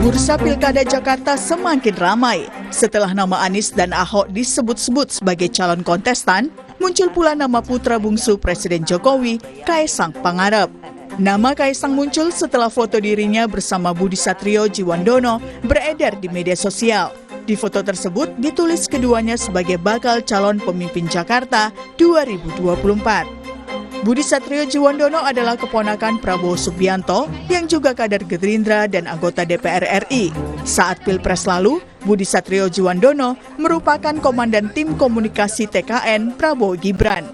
Bursa Pilkada Jakarta semakin ramai. Setelah nama Anies dan Ahok disebut-sebut sebagai calon kontestan, muncul pula nama putra bungsu Presiden Jokowi, Kaesang Pangarep. Nama Kaesang muncul setelah foto dirinya bersama Budi Satrio Djiwandono beredar di media sosial. Di foto tersebut ditulis keduanya sebagai bakal calon pemimpin Jakarta 2024. Budi Satrio Djiwandono adalah keponakan Prabowo Subianto yang juga kader Gerindra dan anggota DPR RI. Saat Pilpres lalu, Budi Satrio Djiwandono merupakan komandan tim komunikasi TKN Prabowo Gibran.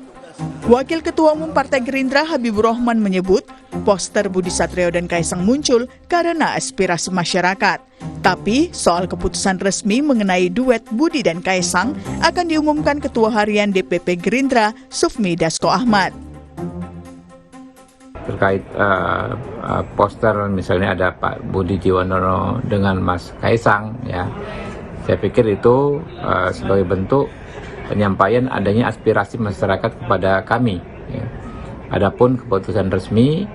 Wakil Ketua Umum Partai Gerindra Habibur Rahman menyebut poster Budi Satrio dan Kaesang muncul karena aspirasi masyarakat. Tapi soal keputusan resmi mengenai duet Budi dan Kaesang akan diumumkan Ketua Harian DPP Gerindra Sufmi Dasko Ahmad. Terkait poster misalnya ada Pak Budi Djiwandono dengan Mas Kaesang, ya, saya pikir itu sebagai bentuk penyampaian adanya aspirasi masyarakat kepada kami. Ya. Adapun keputusan resmi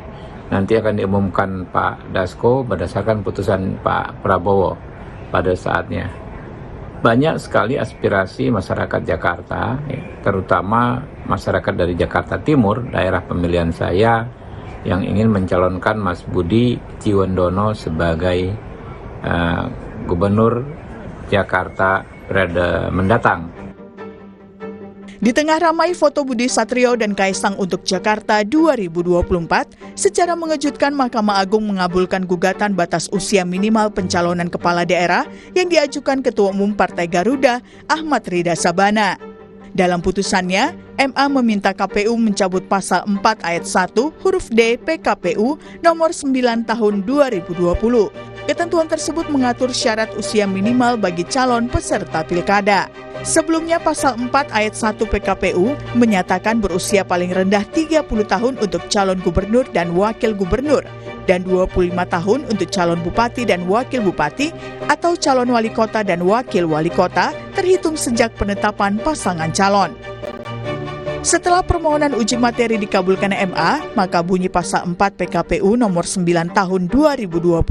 nanti akan diumumkan Pak Dasko berdasarkan putusan Pak Prabowo pada saatnya. Banyak sekali aspirasi masyarakat Jakarta, ya, terutama masyarakat dari Jakarta Timur, daerah pemilihan saya, yang ingin mencalonkan Mas Budi Djiwandono sebagai Gubernur Jakarta periode mendatang. Di tengah ramai foto Budi Satrio dan Kaesang untuk Jakarta 2024, secara mengejutkan Mahkamah Agung mengabulkan gugatan batas usia minimal pencalonan kepala daerah yang diajukan Ketua Umum Partai Garuda Ahmad Ridha Sabana. Dalam putusannya, MA meminta KPU mencabut pasal 4 ayat 1 huruf D PKPU nomor 9 tahun 2020. Ketentuan tersebut mengatur syarat usia minimal bagi calon peserta pilkada. Sebelumnya pasal 4 ayat 1 PKPU menyatakan berusia paling rendah 30 tahun untuk calon gubernur dan wakil gubernur dan 25 tahun untuk calon bupati dan wakil bupati atau calon wali kota dan wakil wali kota terhitung sejak penetapan pasangan calon. Setelah permohonan uji materi dikabulkan MA, maka bunyi pasal 4 PKPU nomor 9 tahun 2020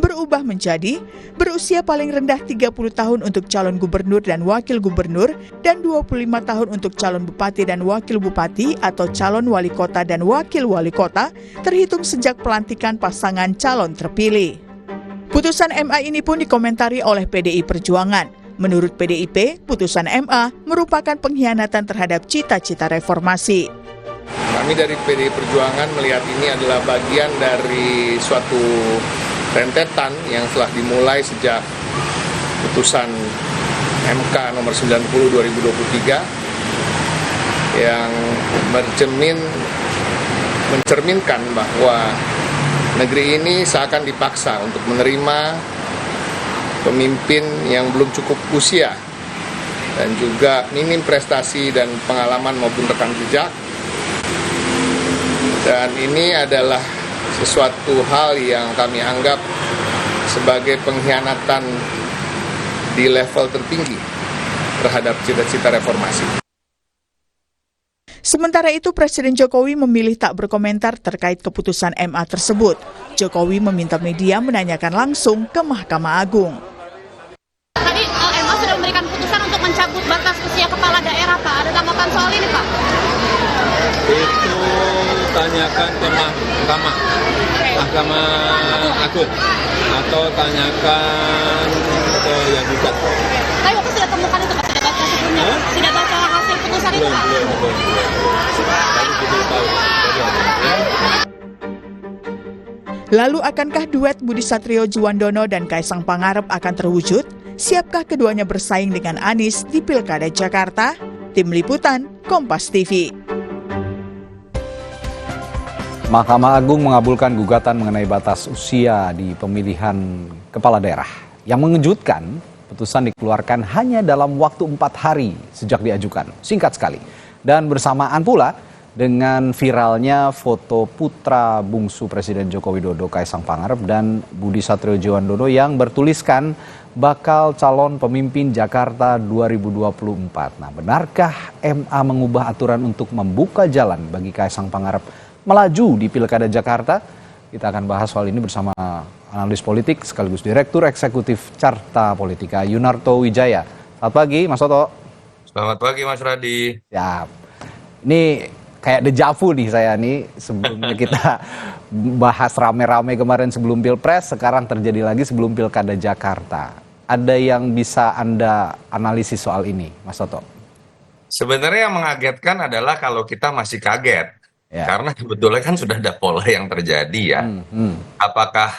berubah menjadi berusia paling rendah 30 tahun untuk calon gubernur dan wakil gubernur dan 25 tahun untuk calon bupati dan wakil bupati atau calon wali kota dan wakil wali kota terhitung sejak pelantikan pasangan calon terpilih. Putusan MA ini pun dikomentari oleh PDI Perjuangan. Menurut PDIP, putusan MA merupakan pengkhianatan terhadap cita-cita reformasi. Kami dari PDI Perjuangan melihat ini adalah bagian dari suatu rentetan yang telah dimulai sejak putusan MK nomor 90 2023 yang mencerminkan bahwa negeri ini seakan dipaksa untuk menerima pemimpin yang belum cukup usia dan juga minim prestasi dan pengalaman maupun rekam jejak. Dan ini adalah sesuatu hal yang kami anggap sebagai pengkhianatan di level tertinggi terhadap cita-cita reformasi. Sementara itu, Presiden Jokowi memilih tak berkomentar terkait keputusan MA tersebut. Jokowi meminta media menanyakan langsung ke Mahkamah Agung. Tadi MA sudah memberikan putusan untuk mencabut batas usia kepala daerah, Pak. Ada tanggapan soal ini, Pak? Itu tanyakan ke Mahkamah Agung atau tanyakan ke yang gugat. Tapi Bapak sudah temukan itu, Pak? Sudah baca sebelumnya? Sudah baca hasil putusan itu, Pak? Belum. Tapi kita tahu. Lalu akankah duet Budi Satrio Djiwandono dan Kaesang Pangarep akan terwujud? Siapkah keduanya bersaing dengan Anies di Pilkada Jakarta? Tim Liputan, Kompas TV. Mahkamah Agung mengabulkan gugatan mengenai batas usia di pemilihan kepala daerah. Yang mengejutkan, putusan dikeluarkan hanya dalam waktu 4 hari sejak diajukan. Singkat sekali. Dan bersamaan pula dengan viralnya foto putra bungsu Presiden Joko Widodo Kaesang Pangarep dan Budi Satrio Djiwandono yang bertuliskan bakal calon pemimpin Jakarta 2024. Nah, benarkah MA mengubah aturan untuk membuka jalan bagi Kaesang Pangarep melaju di Pilkada Jakarta? Kita akan bahas soal ini bersama analis politik sekaligus Direktur Eksekutif Carta Politika Yunarto Wijaya. Selamat pagi Mas Toto. Selamat pagi Mas Radi. Ya, ini kayak dejavu nih saya nih, sebelumnya kita bahas rame-rame kemarin sebelum Pilpres, sekarang terjadi lagi sebelum Pilkada Jakarta. Ada yang bisa Anda analisis soal ini, Mas Toto? Sebenarnya yang mengagetkan adalah kalau kita masih kaget. Ya. Karena sebetulnya kan sudah ada pola yang terjadi ya. Apakah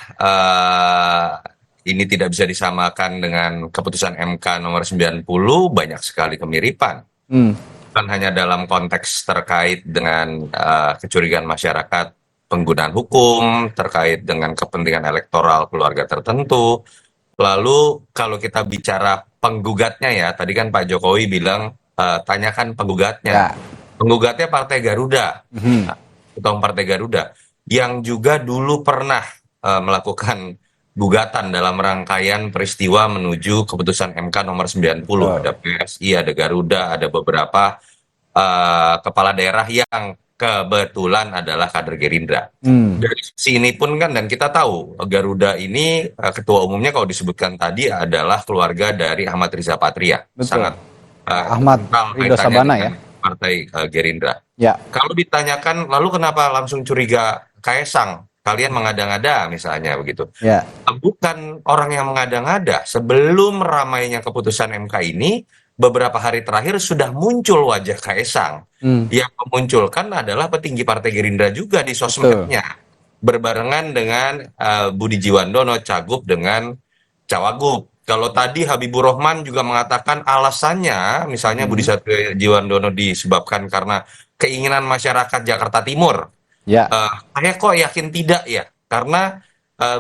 ini tidak bisa disamakan dengan keputusan MK nomor 90? Banyak sekali kemiripan. Bukan hanya dalam konteks terkait dengan kecurigaan masyarakat penggunaan hukum, terkait dengan kepentingan elektoral keluarga tertentu. Lalu kalau kita bicara penggugatnya ya, tadi kan Pak Jokowi bilang tanyakan penggugatnya. Ya. Penggugatnya Partai Garuda, Ketua Umum Partai Garuda, yang juga dulu pernah melakukan gugatan dalam rangkaian peristiwa menuju keputusan MK nomor 90. Ada PSI, ada Garuda, ada beberapa kepala daerah yang kebetulan adalah kader Gerindra. Dari sini pun kan, dan kita tahu Garuda ini ketua umumnya kalau disebutkan tadi adalah keluarga dari Ahmad Riza Patria. Betul. Sangat Ahmad Ridho Sabana ya. Partai Gerindra. Ya. Kalau ditanyakan lalu kenapa langsung curiga Kaesang, kalian mengada-ngada misalnya begitu. Ya. Bukan orang yang mengada-ngada. Sebelum ramainya keputusan MK ini, beberapa hari terakhir sudah muncul wajah Kaesang. Yang memunculkan adalah petinggi Partai Gerindra juga di sosmednya. Berbarengan dengan Budi Jiwandono, Cagup dengan Cawagup. Kalau tadi Habibur Rahman juga mengatakan alasannya, misalnya Budi Satrio Jiwandono disebabkan karena keinginan masyarakat Jakarta Timur. Ya. Saya kok yakin tidak ya, karena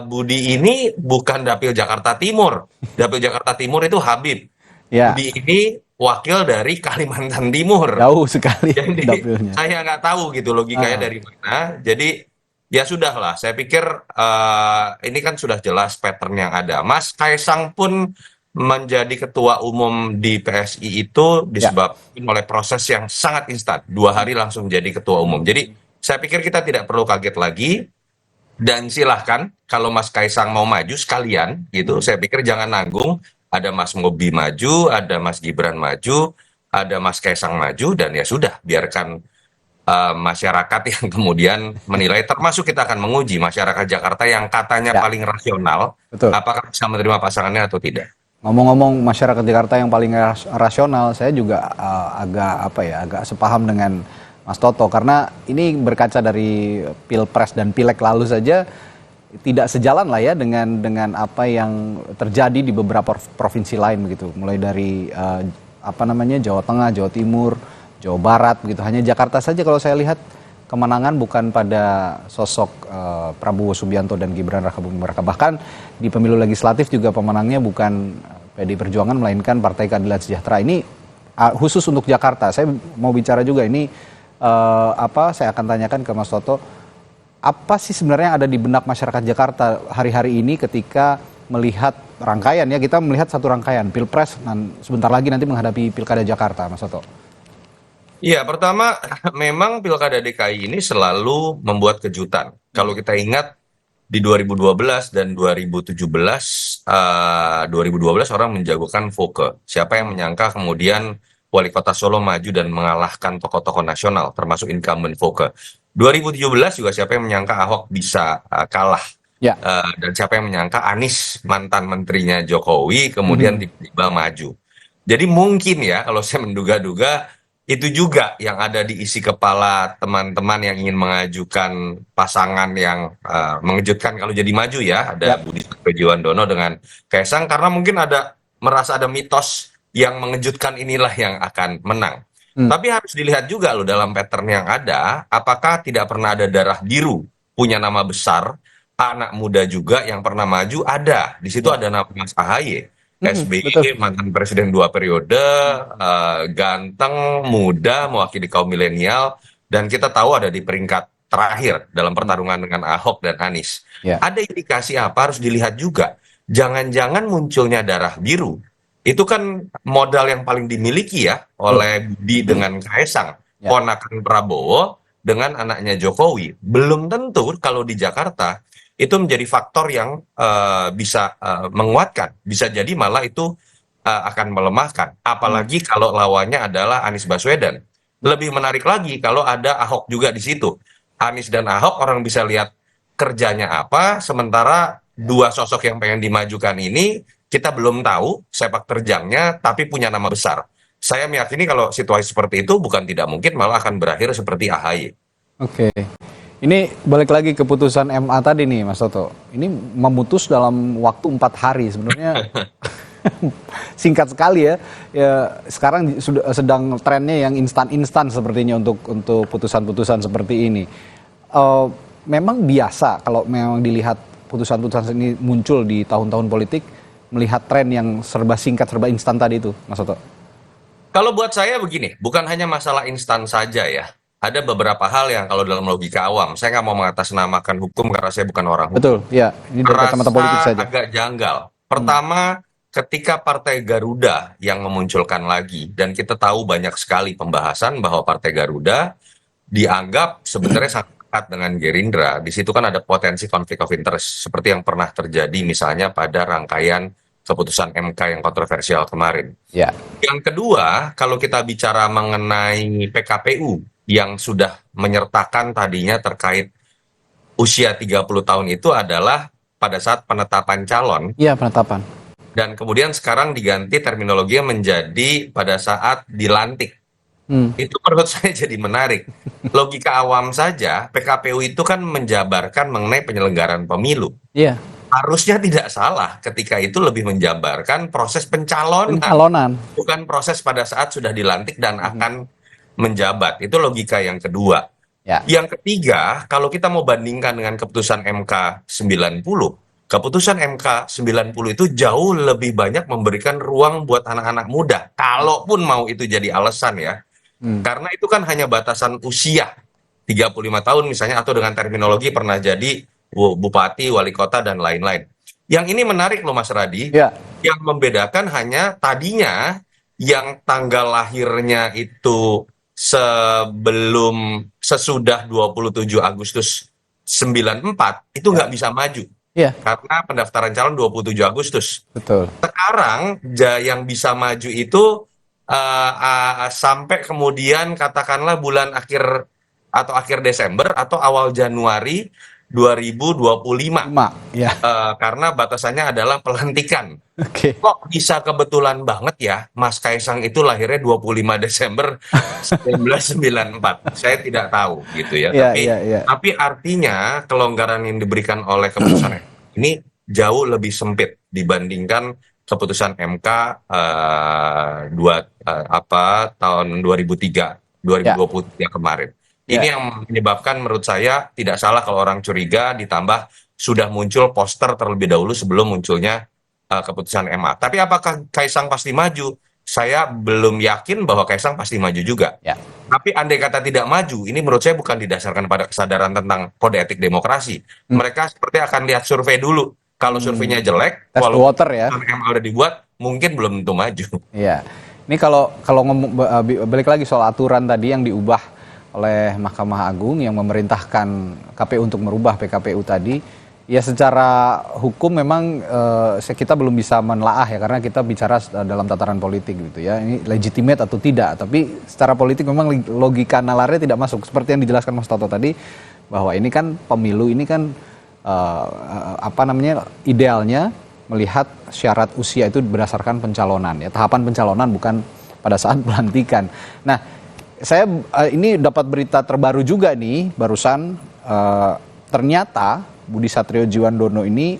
Budi ini bukan dapil Jakarta Timur. Dapil Jakarta Timur itu Habib. Ya. Budi ini wakil dari Kalimantan Timur. Jauh sekali Jadi dapilnya. saya nggak tahu gitu logikanya dari mana. Jadi ya sudahlah, saya pikir ini kan sudah jelas pattern yang ada. Mas Kaesang pun menjadi ketua umum di PSI itu disebabkan oleh proses yang sangat instan. 2 hari langsung jadi ketua umum. Jadi saya pikir kita tidak perlu kaget lagi. Dan silahkan kalau Mas Kaesang mau maju sekalian gitu, saya pikir jangan nanggung. Ada Mas Mobi maju, ada Mas Gibran maju, ada Mas Kaesang maju, dan ya sudah, biarkan masyarakat yang kemudian menilai, termasuk kita akan menguji masyarakat Jakarta yang katanya paling rasional, Betul. apakah bisa menerima pasangannya atau tidak. Ngomong-ngomong masyarakat Jakarta yang paling rasional, saya juga agak sepaham dengan Mas Toto, karena ini berkaca dari Pilpres dan Pileg lalu saja tidak sejalan lah ya dengan apa yang terjadi di beberapa provinsi lain begitu, mulai dari Jawa Tengah, Jawa Timur, Jawa Barat begitu. Hanya Jakarta saja kalau saya lihat kemenangan bukan pada sosok Prabowo Subianto dan Gibran Rakabuming Raka. Bahkan di pemilu legislatif juga pemenangnya bukan PDI Perjuangan melainkan Partai Keadilan Sejahtera. Ini khusus untuk Jakarta. Saya mau bicara juga ini saya akan tanyakan ke Mas Toto, apa sih sebenarnya yang ada di benak masyarakat Jakarta hari-hari ini ketika melihat rangkaian ya, kita melihat satu rangkaian Pilpres dan sebentar lagi nanti menghadapi Pilkada Jakarta, Mas Toto. Iya, pertama memang Pilkada DKI ini selalu membuat kejutan. Kalau kita ingat di 2012 dan 2017, 2012 orang menjagokan Foke. Siapa yang menyangka kemudian Wali Kota Solo maju dan mengalahkan tokoh-tokoh nasional, termasuk incumbent Foke. 2017 juga siapa yang menyangka Ahok bisa kalah. Ya. Dan siapa yang menyangka Anies, mantan menterinya Jokowi, kemudian tiba-tiba maju. Jadi mungkin ya, kalau saya menduga-duga, itu juga yang ada di isi kepala teman-teman yang ingin mengajukan pasangan yang mengejutkan kalau jadi maju ya. Ada Budi Satrio Jiwandono dengan Kaesang, karena mungkin merasa ada mitos yang mengejutkan inilah yang akan menang. Tapi harus dilihat juga loh dalam pattern yang ada, apakah tidak pernah ada darah biru punya nama besar, anak muda juga yang pernah maju ada. Di situ ada nama Mas AHY. SBY, mantan presiden 2 periode, ganteng, muda, mewakili kaum milenial, dan kita tahu ada di peringkat terakhir dalam pertarungan dengan Ahok dan Anies. Ada indikasi apa harus dilihat juga. Jangan-jangan munculnya darah biru, itu kan modal yang paling dimiliki ya oleh Budi dengan Kaesang, ponakan Prabowo dengan anaknya Jokowi. Belum tentu kalau di Jakarta itu menjadi faktor yang bisa menguatkan, bisa jadi malah itu akan melemahkan. Apalagi kalau lawannya adalah Anies Baswedan. Lebih menarik lagi kalau ada Ahok juga di situ. Anies dan Ahok orang bisa lihat kerjanya apa, sementara dua sosok yang pengen dimajukan ini kita belum tahu sepak terjangnya, tapi punya nama besar. Saya meyakini kalau situasi seperti itu bukan tidak mungkin malah akan berakhir seperti AHY. Oke. Ini balik lagi ke putusan MA tadi nih Mas Toto. Ini memutus dalam waktu 4 hari sebenarnya. Singkat sekali ya. Sekarang sudah sedang trennya yang instan-instan sepertinya untuk putusan-putusan seperti ini. Memang biasa kalau memang dilihat putusan-putusan ini muncul di tahun-tahun politik, melihat tren yang serba singkat, serba instan tadi itu, Mas Toto. Kalau buat saya begini, bukan hanya masalah instan saja ya. Ada beberapa hal yang kalau dalam logika awam, saya nggak mau mengatasnamakan hukum karena saya bukan orang hukum. Betul, ya. Ini dari kacamata politik saja. Agak janggal. Pertama, ketika Partai Garuda yang memunculkan lagi, dan kita tahu banyak sekali pembahasan bahwa Partai Garuda dianggap sebenarnya sangat dekat dengan Gerindra. Di situ kan ada potensi konflik of interest, seperti yang pernah terjadi misalnya pada rangkaian keputusan MK yang kontroversial kemarin. Ya. Yang kedua, kalau kita bicara mengenai PKPU yang sudah menyertakan tadinya terkait usia 30 tahun itu adalah pada saat penetapan calon. Iya, penetapan. Dan kemudian sekarang diganti terminologinya menjadi pada saat dilantik. Itu menurut saya jadi menarik. Logika awam saja, PKPU itu kan menjabarkan mengenai penyelenggaraan pemilu. Iya. Harusnya tidak salah ketika itu lebih menjabarkan proses Pencalonan. bukan proses pada saat sudah dilantik dan akan menjabat. Itu logika yang kedua. Ya. Yang ketiga, kalau kita mau bandingkan dengan keputusan MK 90, keputusan MK 90 itu jauh lebih banyak memberikan ruang buat anak-anak muda. Kalaupun mau itu jadi alasan ya. Karena itu kan hanya batasan usia 35 tahun misalnya, atau dengan terminologi pernah jadi bupati, wali kota, dan lain-lain. Yang ini menarik loh Mas Radi. Ya. Yang membedakan hanya tadinya yang tanggal lahirnya itu sesudah 27 Agustus 94 itu nggak bisa maju. Iya. Karena pendaftaran calon 27 Agustus. Betul. Sekarang yang bisa maju itu sampai kemudian katakanlah bulan akhir atau akhir Desember atau awal Januari 2025. Ya. Karena batasannya adalah pelantikan. Oke. Kok bisa kebetulan banget ya Mas Kaisang itu lahirnya 25 Desember 1994. Saya tidak tahu gitu ya. Tapi artinya kelonggaran yang diberikan oleh keputusan ini jauh lebih sempit dibandingkan keputusan MK tahun 2023 kemarin. Ini yang menyebabkan menurut saya tidak salah kalau orang curiga, ditambah sudah muncul poster terlebih dahulu sebelum munculnya keputusan MA. Tapi apakah Kaisang pasti maju? Saya belum yakin bahwa Kaisang pasti maju juga. Ya. Tapi andai kata tidak maju, ini menurut saya bukan didasarkan pada kesadaran tentang kode etik demokrasi. Mereka seperti akan lihat survei dulu. Kalau surveinya jelek, kalau water ya, MA udah dibuat, mungkin belum tentu maju. Iya. Ini kalau ngomong balik lagi soal aturan tadi yang diubah oleh Mahkamah Agung yang memerintahkan KPU untuk merubah PKPU tadi, ya secara hukum memang kita belum bisa menelaah ya, karena kita bicara dalam tataran politik gitu ya, ini legitimate atau tidak, tapi secara politik memang logika nalarnya tidak masuk, seperti yang dijelaskan Mas Toto tadi, bahwa ini kan pemilu, ini kan idealnya melihat syarat usia itu berdasarkan pencalonan ya, tahapan pencalonan bukan pada saat pelantikan. Nah, saya ini dapat berita terbaru juga nih barusan, ternyata Budi Satriojiwandono ini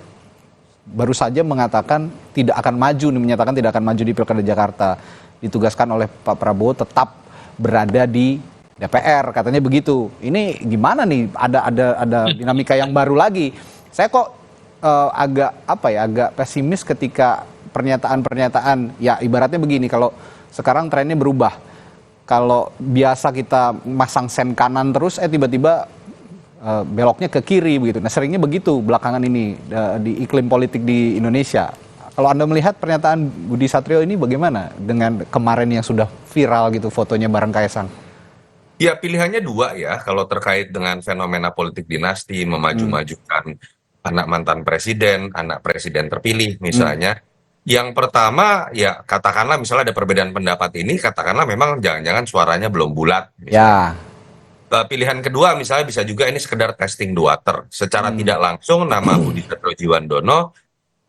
baru saja mengatakan tidak akan maju nih, menyatakan tidak akan maju di Pilkada Jakarta, ditugaskan oleh Pak Prabowo tetap berada di DPR, katanya begitu. Ini gimana nih, ada dinamika yang baru lagi. Saya kok agak pesimis ketika pernyataan ya, ibaratnya begini, kalau sekarang trennya berubah. Kalau biasa kita masang sen kanan terus, tiba-tiba beloknya ke kiri begitu. Nah, seringnya begitu belakangan ini di iklim politik di Indonesia. Kalau Anda melihat pernyataan Budi Satrio ini bagaimana dengan kemarin yang sudah viral gitu fotonya bareng Kaisang? Ya, pilihannya dua ya kalau terkait dengan fenomena politik dinasti, memaju-majukan anak mantan presiden, anak presiden terpilih misalnya. Yang pertama ya katakanlah misalnya ada perbedaan pendapat ini, katakanlah memang jangan-jangan suaranya belum bulat. Ya. Pilihan kedua misalnya bisa juga ini sekedar testing the water. Secara tidak langsung nama Budi Satriojiwandono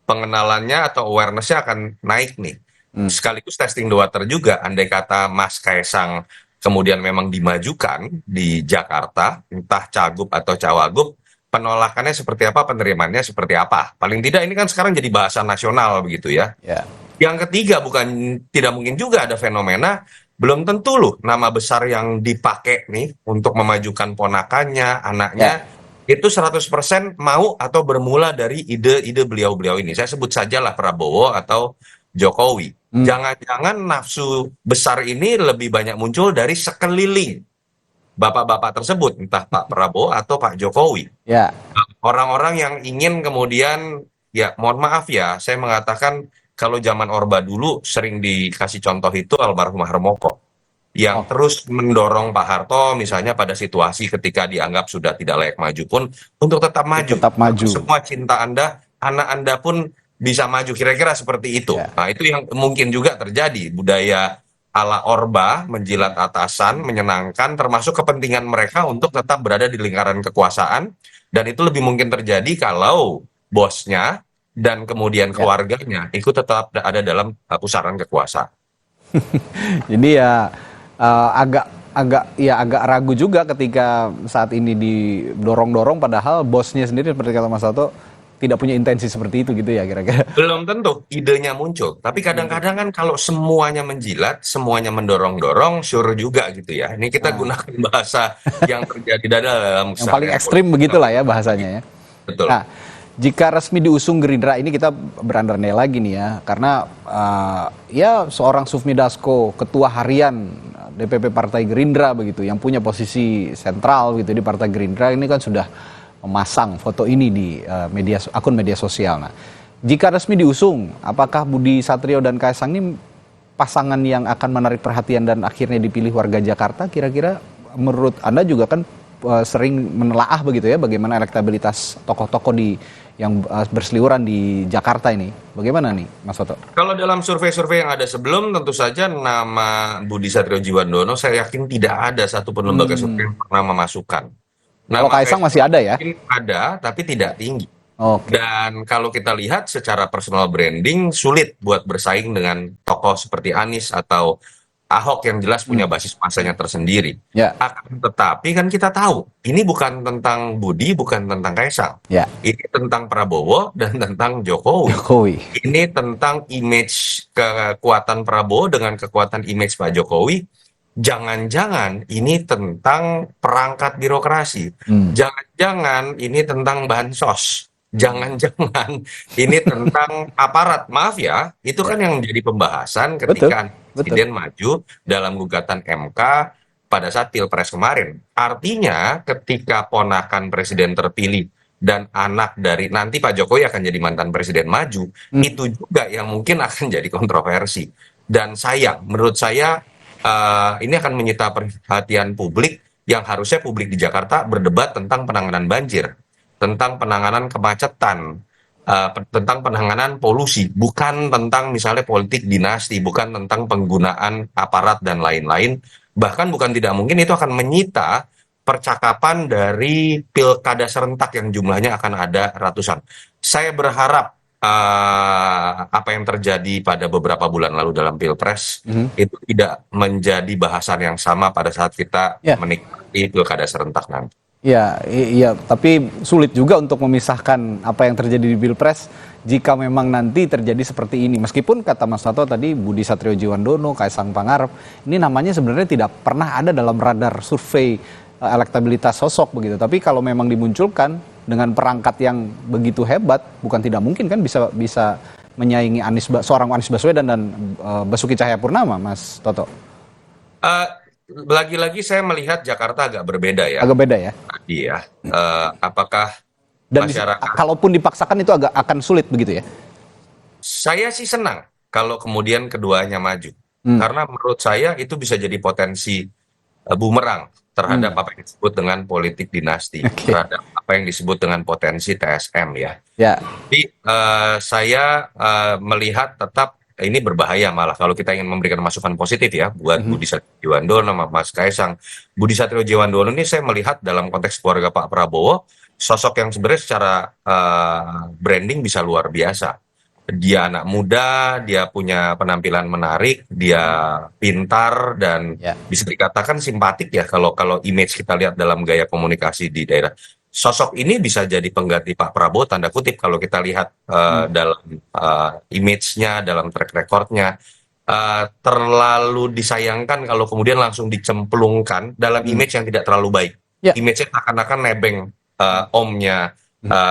pengenalannya atau awareness-nya akan naik nih. Sekaligus testing the water juga, andai kata Mas Kaisang kemudian memang dimajukan di Jakarta, entah cagup atau cawagup, penolakannya seperti apa, penerimaannya seperti apa. Paling tidak ini kan sekarang jadi bahasa nasional begitu ya. Ya. Yang ketiga, bukan tidak mungkin juga ada fenomena, belum tentu loh nama besar yang dipakai nih untuk memajukan ponakannya, anaknya, itu 100% mau atau bermula dari ide-ide beliau-beliau ini. Saya sebut sajalah Prabowo atau Jokowi. Jangan-jangan nafsu besar ini lebih banyak muncul dari sekeliling bapak-bapak tersebut, entah Pak Prabowo atau Pak Jokowi. Ya. Orang-orang yang ingin kemudian, ya mohon maaf ya, saya mengatakan kalau zaman Orba dulu sering dikasih contoh itu almarhum Harmoko. Yang terus mendorong Pak Harto misalnya pada situasi ketika dianggap sudah tidak layak maju pun untuk tetap maju. Tetap maju. Semua cinta Anda, anak Anda pun bisa maju, kira-kira seperti itu. Nah itu yang mungkin juga terjadi, budaya ala Orba menjilat atasan, menyenangkan, termasuk kepentingan mereka untuk tetap berada di lingkaran kekuasaan, dan itu lebih mungkin terjadi kalau bosnya dan kemudian keluarganya ikut tetap ada dalam pusaran kekuasaan. Jadi ya agak ragu juga ketika saat ini didorong-dorong, padahal bosnya sendiri seperti kata Mas Toto tidak punya intensi seperti itu gitu ya kira-kira. Belum tentu idenya muncul, tapi kadang-kadang kan kalau semuanya menjilat, semuanya mendorong-dorong, sure juga gitu ya. Ini kita gunakan bahasa yang terjadi dalam Yang paling ekstrim begitulah ya bahasanya ya. Betul. Nah, jika resmi diusung Gerindra, ini kita berandai lagi nih ya, karena ya seorang Sufmi Dasko, ketua harian DPP Partai Gerindra begitu, yang punya posisi sentral gitu di Partai Gerindra, ini kan sudah memasang foto ini di akun media sosial. Nah, jika resmi diusung, apakah Budi Satrio dan Kaisang ini pasangan yang akan menarik perhatian dan akhirnya dipilih warga Jakarta? Kira-kira menurut Anda juga kan sering menelaah begitu ya, bagaimana elektabilitas tokoh-tokoh yang berseliweran di Jakarta ini. Bagaimana nih, Mas Toto? Kalau dalam survei-survei yang ada sebelum, tentu saja nama Budi Satriojiwandono saya yakin tidak ada satupun lembaga survei yang pernah memasukkan. Kalau Kaisang masih ada ya? Ada, tapi tidak tinggi. Oke. Dan kalau kita lihat secara personal branding, sulit buat bersaing dengan tokoh seperti Anies atau Ahok yang jelas punya basis masanya tersendiri. Ya. Akan tetapi kan kita tahu, ini bukan tentang Budi, bukan tentang Kaisang. Ya. Ini tentang Prabowo dan tentang Jokowi. Ini tentang image kekuatan Prabowo dengan kekuatan image Pak Jokowi. Jangan-jangan ini tentang perangkat birokrasi. Jangan-jangan ini tentang bansos. Jangan-jangan ini tentang aparat. Maaf ya, itu kan yang menjadi pembahasan ketika Presiden maju dalam gugatan MK pada saat Pilpres kemarin. Artinya ketika ponakan Presiden terpilih dan anak dari nanti Pak Jokowi akan jadi mantan Presiden maju, itu juga yang mungkin akan jadi kontroversi. Dan sayang, menurut saya ini akan menyita perhatian publik yang harusnya publik di Jakarta berdebat tentang penanganan banjir, tentang penanganan kemacetan, tentang penanganan polusi, bukan tentang misalnya politik dinasti, bukan tentang penggunaan aparat dan lain-lain. Bahkan bukan tidak mungkin itu akan menyita percakapan dari pilkada serentak yang jumlahnya akan ada ratusan. Saya berharap apa yang terjadi pada beberapa bulan lalu dalam Pilpres itu tidak menjadi bahasan yang sama pada saat kita menikmati pilkada serentak nanti. Iya, tapi sulit juga untuk memisahkan apa yang terjadi di Pilpres jika memang nanti terjadi seperti ini. Meskipun kata Mas Toto tadi Budi Satriojiwandono, Kaisang Pangarep, ini namanya sebenarnya tidak pernah ada dalam radar survei elektabilitas sosok begitu. Tapi kalau memang dimunculkan dengan perangkat yang begitu hebat, bukan tidak mungkin kan bisa menyaingi seorang Anies Baswedan dan Basuki Cahayapurnama, Mas Toto. Lagi-lagi saya melihat Jakarta agak berbeda ya. Agak beda ya. Iya. Apakah dan masyarakat? Kalaupun dipaksakan itu agak akan sulit begitu ya. Saya sih senang kalau kemudian keduanya maju, karena menurut saya itu bisa jadi potensi bumerang terhadap apa yang disebut dengan politik dinasti, terhadap apa yang disebut dengan potensi TSM ya. Ya, Tapi saya melihat tetap ini berbahaya malah kalau kita ingin memberikan masukan positif ya buat Budi Satrio Djiwandono sama Mas Kaisang. Budi Satrio Djiwandono ini saya melihat dalam konteks keluarga Pak Prabowo sosok yang sebenarnya secara branding bisa luar biasa. Dia anak muda, dia punya penampilan menarik, dia pintar dan Ya. bisa dikatakan simpatik ya kalau image kita lihat dalam gaya komunikasi di daerah. Sosok ini bisa jadi pengganti Pak Prabowo tanda kutip kalau kita lihat dalam image-nya, dalam track record-nya. Terlalu disayangkan kalau kemudian langsung dicemplungkan dalam image yang tidak terlalu baik. Ya. Image-nya seakan-akan nebeng omnya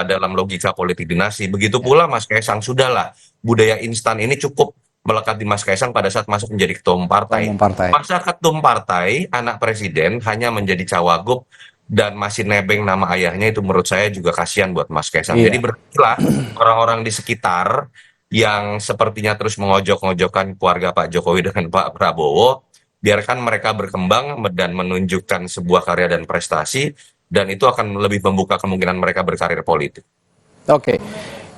dalam logika politik dinasti. Begitu pula Mas Kaisang, sudahlah budaya instan ini cukup melekat di Mas Kaisang pada saat masuk menjadi ketua umum partai. Umum partai. Masa ketua umum partai, anak presiden hanya menjadi cawagup dan masih nebeng nama ayahnya, itu menurut saya juga kasihan buat Mas Kaisang. Iya. Jadi berartilah orang-orang di sekitar yang sepertinya terus mengojok-ngojokkan keluarga Pak Jokowi dengan Pak Prabowo, biarkan mereka berkembang dan menunjukkan sebuah karya dan prestasi, dan itu akan lebih membuka kemungkinan mereka berkarir politik. Oke.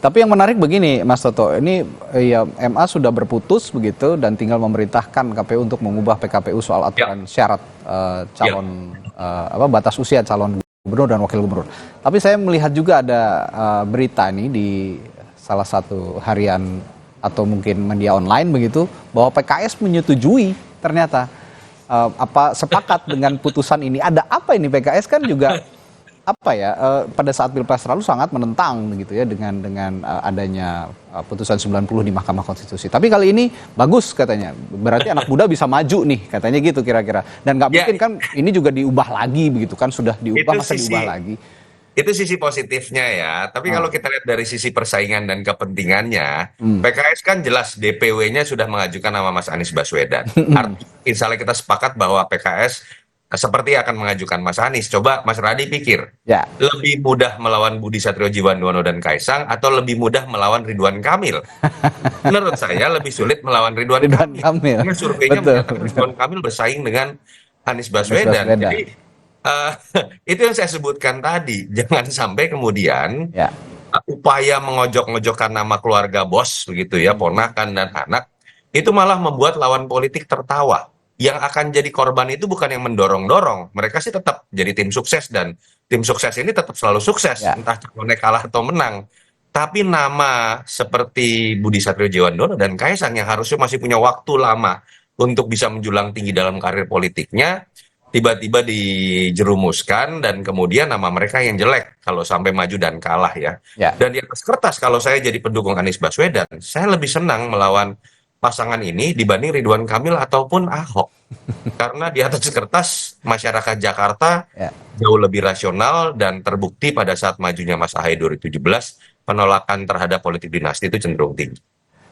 Tapi yang menarik begini, Mas Toto, ini ya MA sudah berputus begitu dan tinggal memerintahkan KPU untuk mengubah PKPU soal aturan syarat calon batas usia calon gubernur dan wakil gubernur. Tapi saya melihat juga ada berita ini di salah satu harian atau mungkin media online begitu bahwa PKS menyetujui ternyata sepakat dengan putusan ini. Ada apa ini? PKS kan juga pada saat Pilpres lalu sangat menentang begitu ya dengan adanya putusan 90 di Mahkamah Konstitusi. Tapi kali ini bagus katanya. Berarti anak muda bisa maju nih katanya gitu kira-kira. Dan nggak mungkin kan ini juga diubah lagi begitu kan, sudah diubah masa diubah lagi. Itu sisi positifnya ya. Tapi kalau kita lihat dari sisi persaingan dan kepentingannya, PKS kan jelas DPW-nya sudah mengajukan nama Mas Anies Baswedan. Artinya misalnya kita sepakat bahwa PKS seperti akan mengajukan Mas Anies. Coba Mas Radi pikir, Ya. lebih mudah melawan Budi Satrio Djiwandono dan Kaisang atau lebih mudah melawan Ridwan Kamil? Menurut saya lebih sulit melawan Ridwan Kamil. Karena surveinya menyatakan Ridwan Kamil bersaing dengan Anies Baswedan. Jadi itu yang saya sebutkan tadi, jangan sampai kemudian upaya mengojok-ngojokkan nama keluarga bos begitu ya, ponakan dan anak, itu malah membuat lawan politik tertawa. Yang akan jadi korban itu bukan yang mendorong-dorong, mereka sih tetap jadi tim sukses dan tim sukses ini tetap selalu sukses, entah calonnya kalah atau menang. Tapi nama seperti Budi Satrio Djiwandono dan Kaisang yang harusnya masih punya waktu lama untuk bisa menjulang tinggi dalam karir politiknya, tiba-tiba dijerumuskan dan kemudian nama mereka yang jelek kalau sampai maju dan kalah ya. Dan di atas kertas kalau saya jadi pendukung Anies Baswedan, saya lebih senang melawan pasangan ini dibanding Ridwan Kamil ataupun Ahok. Karena di atas kertas masyarakat Jakarta jauh lebih rasional dan terbukti pada saat majunya Mas Ahaye 2017 penolakan terhadap politik dinasti itu cenderung tinggi.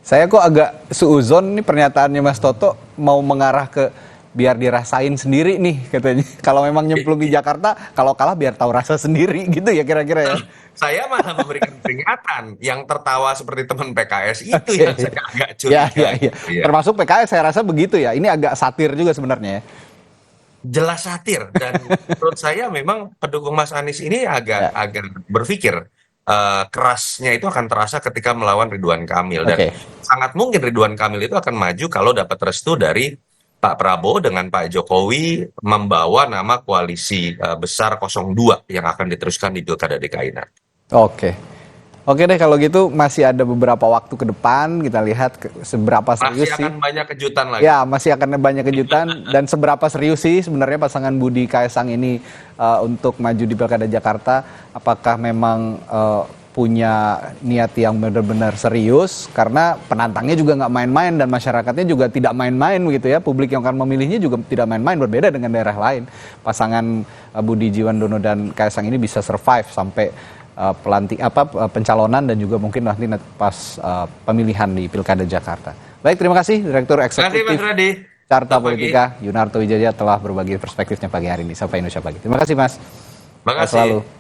Saya kok agak suuzon nih pernyataannya Mas Toto, mau mengarah ke biar dirasain sendiri nih katanya. Kalau memang nyemplung di Jakarta, kalau kalah biar tahu rasa sendiri gitu ya kira-kira ya. Saya malah memberikan peringatan. Yang tertawa seperti teman PKS itu yang saya agak curiga. Ya. Termasuk PKS saya rasa begitu ya. Ini agak satir juga sebenarnya ya. Jelas satir, dan menurut saya memang pendukung Mas Anies ini agak berpikir kerasnya itu akan terasa ketika melawan Ridwan Kamil. Dan sangat mungkin Ridwan Kamil itu akan maju kalau dapat restu dari Pak Prabowo dengan Pak Jokowi membawa nama koalisi besar 02 yang akan diteruskan di Pilkada DKI nanti. Oke deh kalau gitu, masih ada beberapa waktu ke depan, kita lihat seberapa serius masih akan banyak kejutan lagi. Ya, masih akan banyak kejutan dan seberapa serius sih sebenarnya pasangan Budi Kaisang ini untuk maju di Pilkada Jakarta. Apakah memang punya niat yang benar-benar serius, karena penantangnya juga nggak main-main dan masyarakatnya juga tidak main-main begitu ya. Publik yang akan memilihnya juga tidak main-main, berbeda dengan daerah lain. Pasangan Budi Djiwandono dan Kaisang ini bisa survive sampai pencalonan dan juga mungkin nanti pas pemilihan di Pilkada Jakarta. Baik, terima kasih Direktur Eksekutif Carta Politika Yunarto Wijaya telah berbagi perspektifnya pagi hari ini. Sampai Indonesia Pagi. Terima kasih Mas. Terima kasih. Selalu.